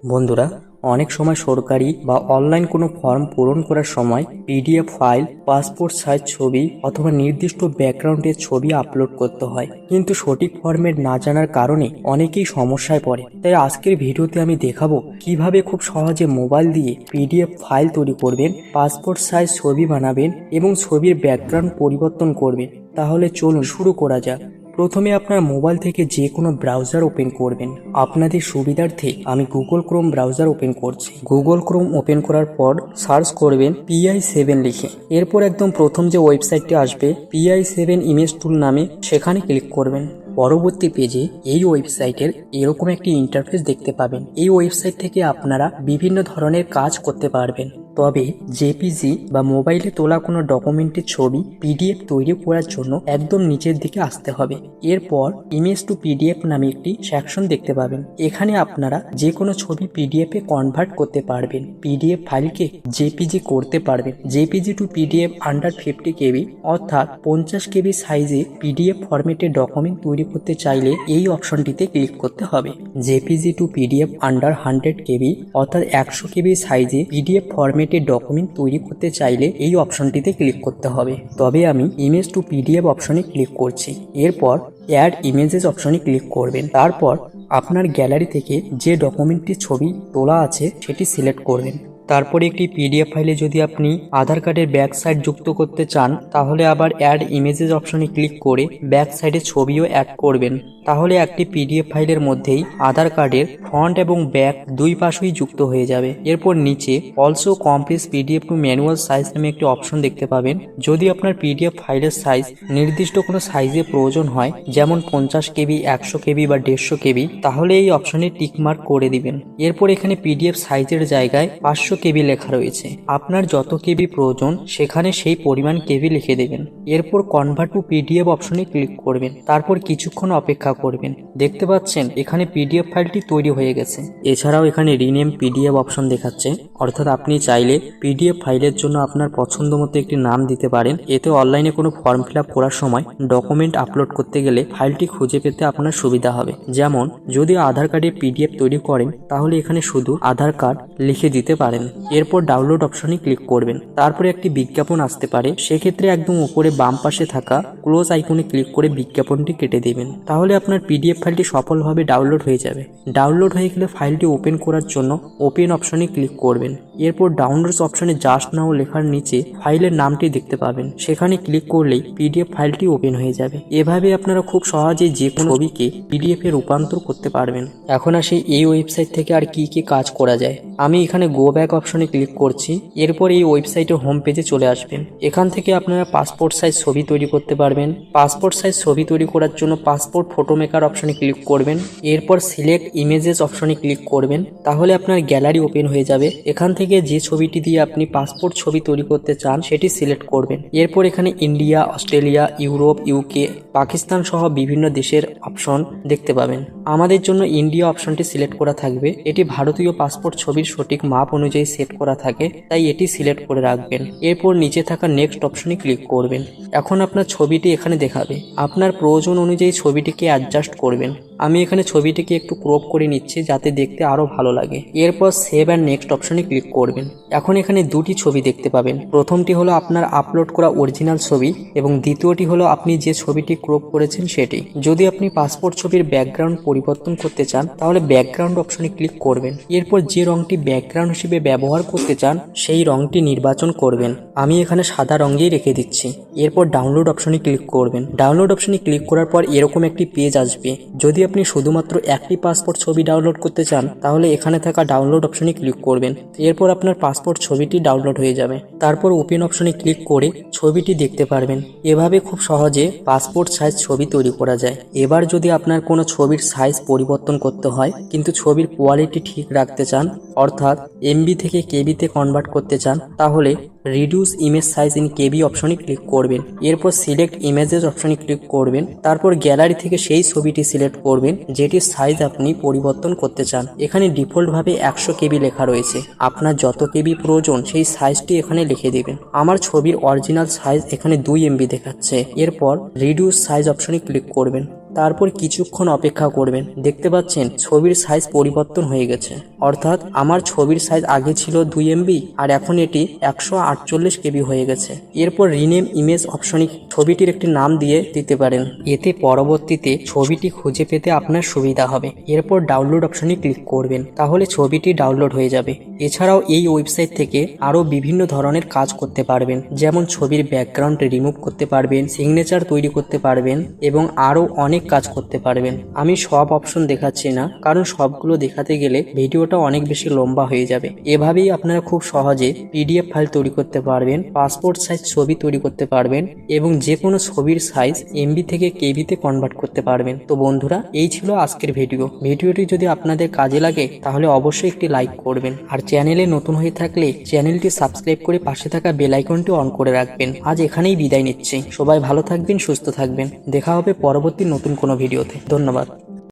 বন্ধুরা, অনেক সময় সরকারি বা অনলাইন কোনো ফর্ম পূরণ করার সময় পিডিএফ ফাইল, পাসপোর্ট সাইজ ছবি অথবা নির্দিষ্ট ব্যাকগ্রাউন্ডের ছবি আপলোড করতে হয়, কিন্তু সঠিক ফর্মেট না জানার কারণে অনেকেই সমস্যায় পড়ে। তাই আজকের ভিডিওতে আমি দেখাবো কিভাবে খুব সহজে মোবাইল দিয়ে পিডিএফ ফাইল তৈরি করবেন, পাসপোর্ট সাইজ ছবি বানাবেন এবং ছবির ব্যাকগ্রাউন্ড পরিবর্তন করবেন। তাহলে চলুন শুরু করা যাক। প্রথমে আপনার মোবাইল থেকে যে কোনো ব্রাউজার ওপেন করবেন। আপনাদের সুবিধার্থে আমি গুগল ক্রোম ব্রাউজার ওপেন করছি। গুগল ক্রোম ওপেন করার পর সার্চ করবেন PI7 লিখে। এরপর একদম প্রথম যে ওয়েবসাইটটি আসবে PI7 ইমেজ টুল নামে, সেখানে ক্লিক করবেন। পরবর্তী পেজে এই ওয়েবসাইটের এরকম একটি ইন্টারফেস দেখতে পাবেন। এই ওয়েবসাইট থেকে আপনারা বিভিন্ন ধরনের কাজ করতে পারবেন, তবে জেপিজি বা মোবাইলে তোলা কোনো ডকুমেন্টের ছবি পিডিএফ তৈরি করার জন্য একদম নিচের দিকে আসতে হবে। এরপর ইমেজ টু পিডিএফ নামে একটি সেকশন দেখতে পাবেন। এখানে আপনারা যে কোনো ছবি পিডিএফ এ কনভার্ট করতে পারবেন, পিডিএফ ফাইলকে জেপিজি করতে পারবেন। জেপিজি টু পিডিএফ আন্ডার 50 কেবি অর্থাৎ 50 কেবি সাইজে পিডিএফ ফরম্যাটে ডকুমেন্ট তৈরি করতে চাইলে এই অপশনটিতে ক্লিক করতে হবে। জেপিজি টু পিডিএফ আন্ডার 100 কেবি অর্থাৎ 100 কেবি সাইজে পিডিএফ ফরম্যাটে ডকুমেন্ট তৈরি করতে চাইলে এই অপশনটিতে ক্লিক করতে হবে। তবে আমি ইমেজ টু পিডিএফ অপশনে ক্লিক করছি। এরপর অ্যাড ইমেজেস অপশনে ক্লিক করবেন। তারপর আপনার গ্যালারি থেকে যে ডকুমেন্টটির ছবি তোলা আছে সেটি সিলেক্ট করবেন। তারপরে একটি পিডিএফ ফাইলে যদি আপনি আধার কার্ডের ব্যাক সাইড যুক্ত করতে চান, তাহলে আবার অ্যাড ইমেজেস অপশনে ক্লিক করে ব্যাক সাইডে ছবিও অ্যাড করবেন। তাহলে একটি পিডিএফ ফাইলের মধ্যেই আধার কার্ডের ফ্রন্ট এবং ব্যাক দুই পাশই যুক্ত হয়ে যাবে। এরপর নিচে also complete PDF two manual size নামে একটি অপশন দেখতে পাবেন। যদি আপনার পিডিএফ ফাইলের সাইজ নির্দিষ্ট কোনো সাইজে প্রয়োজন হয়, যেমন 50 কেবি, 100 কেবি বা 150 কেবি, তাহলে এই অপশনে টিক মার্ক করে দিবেন। এরপর এখানে পিডিএফ সাইজের জায়গায় 500 কেবি লেখা রয়েছে। আপনার যত কেবি প্রয়োজন সেখানে সেই পরিমাণ কেবি লিখে দেবেন। এরপর কনভার্ট টু পিডিএফ অপশনে ক্লিক করবেন। তারপর কিছুক্ষণ অপেক্ষা করবেন। দেখতে পাচ্ছেন এখানে পিডিএফ ফাইলটি তৈরি হয়ে গেছে। এছাড়াও এখানে রিনেম পিডিএফ অপশন দেখাচ্ছে, অর্থাৎ আপনি চাইলে পিডিএফ ফাইলের জন্য আপনার পছন্দ মতো একটি নাম দিতে পারেন। এতে অনলাইনে কোনো ফর্ম ফিল আপ করার সময় ডকুমেন্ট আপলোড করতে গেলে ফাইলটি খুঁজে পেতে আপনার সুবিধা হবে। যেমন যদি আধার কার্ডের পিডিএফ তৈরি করেন, তাহলে এখানে শুধু আধার কার্ড লিখে দিতে পারেন। এরপর ডাউনলোড অপশনে ক্লিক করবেন। তারপরে একটি বিজ্ঞাপন আসতে পারে, সেক্ষেত্রে একদম উপরে বাম পাশে থাকা ক্লোজ আইকনে ক্লিক করে বিজ্ঞাপনটি কেটে দেবেন। তাহলে আপনার পিডিএফ ফাইলটি সফলভাবে ডাউনলোড হয়ে যাবে। ডাউনলোড হয়ে গেলে ফাইলটি ওপেন করার জন্য ওপেন অপশনে ক্লিক করবেন। এরপর ডাউনলোডস অপশনে জাস্ট নাও লেখার নিচে ফাইলের নামটি দেখতে পাবেন, সেখানে ক্লিক করলেই পিডিএফ ফাইলটি ওপেন হয়ে যাবে। এভাবে আপনারা খুব সহজেই যে কোনো ছবিকে পিডিএফ এ রূপান্তর করতে পারবেন। এখন আসি এই ওয়েবসাইট থেকে আর কি কি কাজ করা যায়। আমি এখানে গো ব্যাক অপশনে ক্লিক করছি। এরপর এই ওয়েবসাইটের হোম পেজে চলে আসবেন। এখান থেকে আপনারা পাসপোর্ট সাইজ ছবি তৈরি করতে পারবেন। পাসপোর্ট সাইজ ছবি তৈরি করার জন্য পাসপোর্ট ফটো মেকার অপশনে ক্লিক করবেন। এরপর সিলেক্ট ইমেজেস অপশনে ক্লিক করবেন। তাহলে আপনার গ্যালারি ওপেন হয়ে যাবে। এখান থেকে যে ছবিটি দিয়ে আপনি পাসপোর্ট ছবি তৈরি করতে চান সেটি সিলেক্ট করবেন। এরপর এখানে India, Australia, Europe, UK, Pakistan সহ বিভিন্ন দেশের অপশন দেখতে পাবেন। আমাদের জন্য ইন্ডিয়া অপশনটি সিলেক্ট করা থাকবে। এটি ভারতীয় পাসপোর্ট ছবির সঠিক মাপ অনুযায়ী সেট করা থাকে, তাই এটি সিলেক্ট করে রাখবেন। এরপর নিচে থাকা নেক্সট অপশনে ক্লিক করবেন। এখন আপনার ছবিটি এখানে দেখাবে। আপনার প্রয়োজন অনুযায়ী ছবিটিকে অ্যাডজাস্ট করবেন। আমি এখানে ছবিটিকে একটু ক্রপ করে নিচ্ছি যাতে দেখতে আরো ভালো লাগে। এরপর সেভ অ্যান্ড নেক্সট অপশনে ক্লিক করবেন। এখন এখানে দুটি ছবি দেখতে পাবেন। প্রথমটি হলো আপনার আপলোড করা অরিজিনাল ছবি এবং দ্বিতীয়টি হলো আপনি যে ছবিটি ক্রপ করেছেন সেটি। যদি আপনি পাসপোর্ট ছবির ব্যাকগ্রাউন্ড পরিবর্তন করতে চান, তাহলে ব্যাকগ্রাউন্ড অপশনে ক্লিক করবেন। এরপর যে রংটি ব্যাকগ্রাউন্ড হিসেবে ব্যবহার করতে চান সেই রংটি নির্বাচন করবেন। আমি এখানে সাদা রঙেই রেখে দিচ্ছি। এরপর ডাউনলোড অপশনে ক্লিক করবেন। ডাউনলোড অপশনে ক্লিক করার পর এরকম একটি পেজ আসবে। যদি আপনি শুধুমাত্র একটি পাসপোর্ট ছবি ডাউনলোড করতে চান, তাহলে এখানে থাকা ডাউনলোড অপশনে ক্লিক করবেন। এরপর আপনার পাসপোর্ট ছবিটি ডাউনলোড হয়ে যাবে। তারপর ওপেন অপশনে ক্লিক করে ছবিটি দেখতে পারবেন। এভাবে খুব সহজে পাসপোর্ট সাইজ ছবি তৈরি করা যায়। এবার যদি আপনার কোনো ছবির সাইজ পরিবর্তন করতে হয় কিন্তু ছবির কোয়ালিটি ঠিক রাখতে চান, অর্থাৎ এমবি থেকে কেবিতে কনভার্ট করতে চান, তাহলে রিডিউস ইমেজ সাইজ ইন কেবি অপশনে ক্লিক করবেন। এরপর সিলেক্ট ইমেজেস অপশনে ক্লিক করবেন। তারপর গ্যালারি থেকে সেই ছবিটি সিলেক্ট করবেন যেটির সাইজ আপনি পরিবর্তন করতে চান। এখানে ডিফল্টভাবে 100 কেবি লেখা রয়েছে। আপনার যত কেবি প্রয়োজন সেই সাইজটি এখানে লিখে দিবেন। আমার ছবির অরিজিনাল সাইজ এখানে 2 MB দেখাচ্ছে। এরপর রিডিউস সাইজ অপশনে ক্লিক করবেন। তারপর কিছুক্ষণ অপেক্ষা করবেন। দেখতে পাচ্ছেন ছবির সাইজ পরিবর্তন হয়ে গেছে। অর্থাৎ আমার ছবির সাইজ আগে ছিল 2 MB আর এখন এটি 148 KB হয়ে গেছে। এরপর রিনেম ইমেজ অপশনে ছবিটির একটি নাম দিয়ে দিতে পারেন। এতে পরবর্তীতে ছবিটি খুঁজে পেতে আপনার সুবিধা হবে। এরপর ডাউনলোড অপশনে ক্লিক করবেন, তাহলে ছবিটি ডাউনলোড হয়ে যাবে। এছাড়াও এই ওয়েবসাইট থেকে আরও বিভিন্ন ধরনের কাজ করতে পারবেন, যেমন ছবির ব্যাকগ্রাউন্ড রিমুভ করতে পারবেন, সিগনেচার তৈরি করতে পারবেন এবং আরও অনেক কাজ করতে পারবেন। আমি সব অপশন দেখাচ্ছি না, কারণ সবগুলো দেখাতে গেলে ভিডিওটা অনেক বেশি লম্বা হয়ে যাবে। এভাবেই আপনারা খুব সহজে PDF ফাইল তৈরি করতে পারবেন, পাসপোর্ট সাইজ ছবি তৈরি করতে পারবেন এবং যে কোনো ছবির সাইজ MB থেকে KB তে কনভার্ট করতে পারবেন। তো বন্ধুরা, এই ছিল আজকের ভিডিওটি যদি আপনাদের কাজে লাগে তাহলে অবশ্যই একটি লাইক করবেন, আর চ্যানেলে নতুন হয়ে থাকলে চ্যানেলটি সাবস্ক্রাইব করে পাশে থাকা বেল আইকনটি অন করে রাখবেন। আজ এখানেই বিদায় নিচ্ছি। সবাই ভালো থাকবেন, সুস্থ থাকবেন। দেখা হবে পরবর্তী নতুন কোনো ভিডিওতে। ধন্যবাদ।